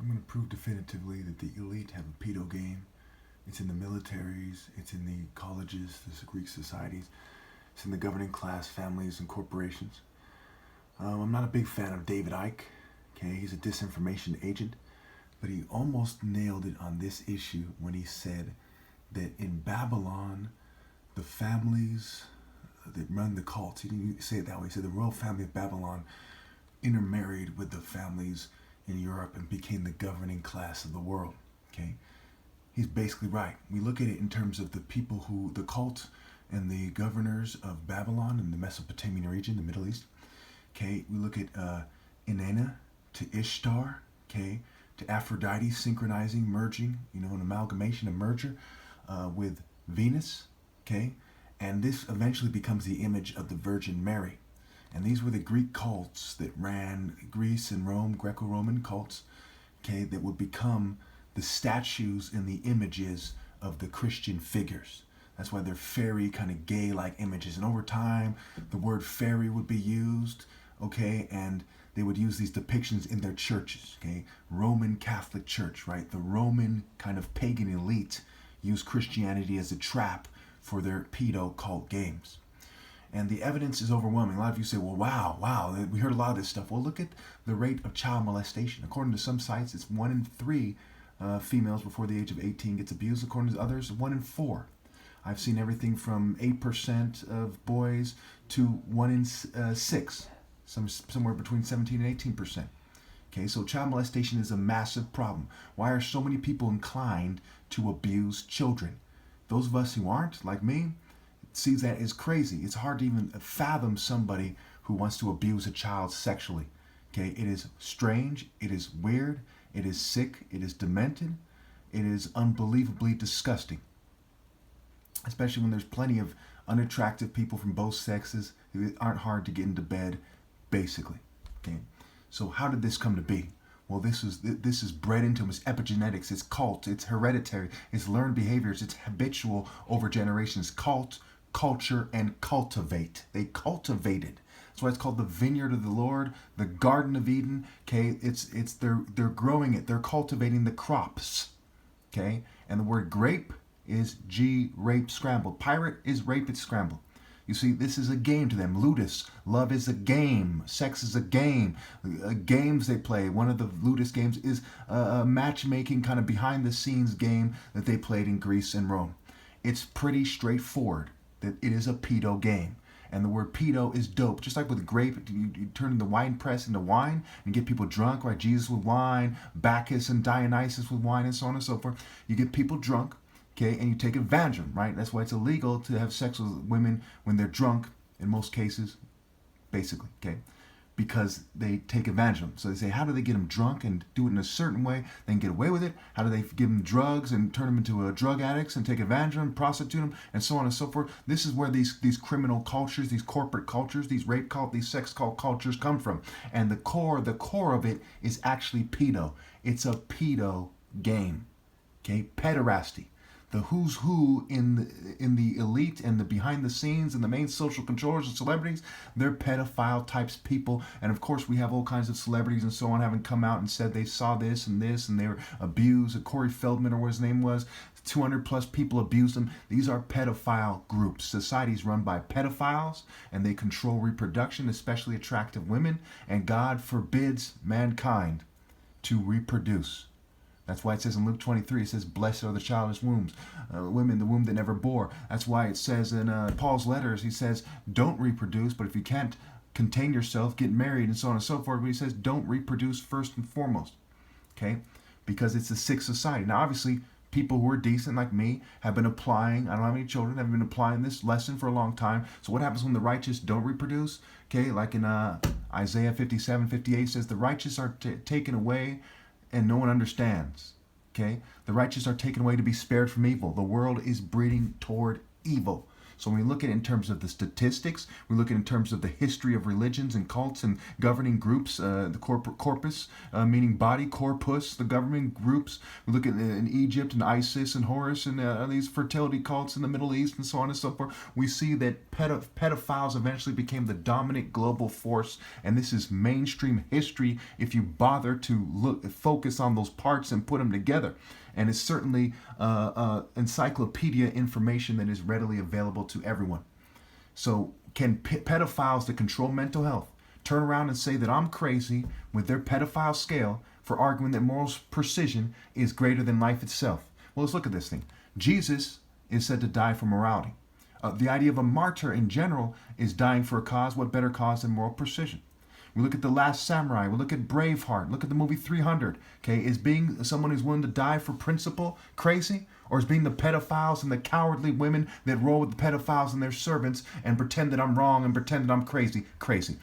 I'm going to prove definitively that the elite have a pedo game. It's in the militaries, it's in the colleges, the Greek societies, it's in the governing class, families, and corporations. I'm not a big fan of David Icke. Okay, he's a disinformation agent, but he almost nailed it on this issue when he said that in Babylon, the families that run the cults, he didn't say it that way, he said the royal family of Babylon intermarried with the families in Europe and became the governing class of the world. Okay, he's basically right. We look at it in terms of the people who, the cult and the governors of Babylon in the Mesopotamian region, the Middle East. Okay, we look at Inanna to Ishtar, okay, to Aphrodite synchronizing, merging, an amalgamation, a merger with Venus, okay, and this eventually becomes the image of the Virgin Mary. And these were the Greek cults that ran Greece and Rome, Greco-Roman cults, okay, that would become the statues and the images of the Christian figures. That's why they're fairy, kind of gay-like images. And over time, the word fairy would be used, okay, and they would use these depictions in their churches, okay. Roman Catholic Church, right? The Roman kind of pagan elite used Christianity as a trap for their pedo cult games. And the evidence is overwhelming. A lot of you say, well, wow, we heard a lot of this stuff. Well, look at the rate of child molestation. According to some sites, it's 1 in 3 females before the age of 18 gets abused. According to others, 1 in 4. I've seen everything from 8% of boys to 1 in 6, somewhere between 17 and 18%. Okay, so child molestation is a massive problem. Why are so many people inclined to abuse children? Those of us who aren't, like me, see that as crazy. It's hard to even fathom somebody who wants to abuse a child sexually. Okay, it is strange, it is weird, it is sick, it is demented, it is unbelievably disgusting. Especially when there's plenty of unattractive people from both sexes who aren't hard to get into bed, basically. Okay, so how did this come to be? Well, this is bred into them. It's epigenetics, it's cult, it's hereditary, it's learned behaviors, it's habitual over generations. Cult, culture, and cultivate. They cultivated. That's why it's called the vineyard of the Lord, the Garden of Eden. Okay, they're growing it, they're cultivating the crops. Okay, and the word grape is rape scrambled. Pirate is rape, it's scrambled. You see, this is a game to them. Ludus, love is a game. Sex is a game. Games they play. One of the Ludus games is a matchmaking kind of behind the scenes game that they played in Greece and Rome. It's pretty straightforward that it is a pedo game. And the word pedo is dope. Just like with grape, you turn the wine press into wine and get people drunk, right? Jesus with wine, Bacchus and Dionysus with wine, and so on and so forth. You get people drunk, okay, and you take advantage of them, right? That's why it's illegal to have sex with women when they're drunk, in most cases, basically, okay? Because they take advantage of them. So they say, how do they get them drunk and do it in a certain way, then get away with it? How do they give them drugs and turn them into drug addicts and take advantage of them, prostitute them, and so on and so forth? This is where these criminal cultures, these corporate cultures, these rape cult, these sex cult cultures come from. And the core of it is actually pedo. It's a pedo game, okay? Pederasty. The who's who in the elite and the behind the scenes and the main social controllers and celebrities, they're pedophile types people. And of course we have all kinds of celebrities and so on having come out and said they saw this and they were abused. Corey Feldman, or what his name was, 200 plus people abused them. These are pedophile groups. Society's run by pedophiles and they control reproduction, especially attractive women. And God forbids mankind to reproduce. That's why it says in Luke 23, it says, blessed are the childless wombs, women, the womb that never bore. That's why it says in Paul's letters, he says, don't reproduce, but if you can't contain yourself, get married, and so on and so forth. But he says, don't reproduce first and foremost, okay? Because it's a sick society. Now, obviously, people who are decent like me have been applying, I don't have any children, have been applying this lesson for a long time. So what happens when the righteous don't reproduce? Okay, like in Isaiah 57:58 says, the righteous are taken away and no one understands. Okay, the righteous are taken away to be spared from evil. The world is breeding toward evil. So when we look at it in terms of the statistics, we look at it in terms of the history of religions and cults and governing groups, the corpus, meaning body, corpus, the governing groups. We look at in Egypt and Isis and Horus and these fertility cults in the Middle East and so on and so forth. We see that pedophiles eventually became the dominant global force, and this is mainstream history if you bother to focus on those parts and put them together. And it's certainly encyclopedia information that is readily available to everyone. So can pedophiles that control mental health turn around and say that I'm crazy with their pedophile scale for arguing that moral precision is greater than life itself? Well, let's look at this thing. Jesus is said to die for morality. The idea of a martyr in general is dying for a cause. What better cause than moral precision? We look at The Last Samurai. We look at Braveheart. Look at the movie 300. Okay, is being someone who's willing to die for principle crazy? Or is being the pedophiles and the cowardly women that roll with the pedophiles and their servants and pretend that I'm wrong and pretend that I'm crazy?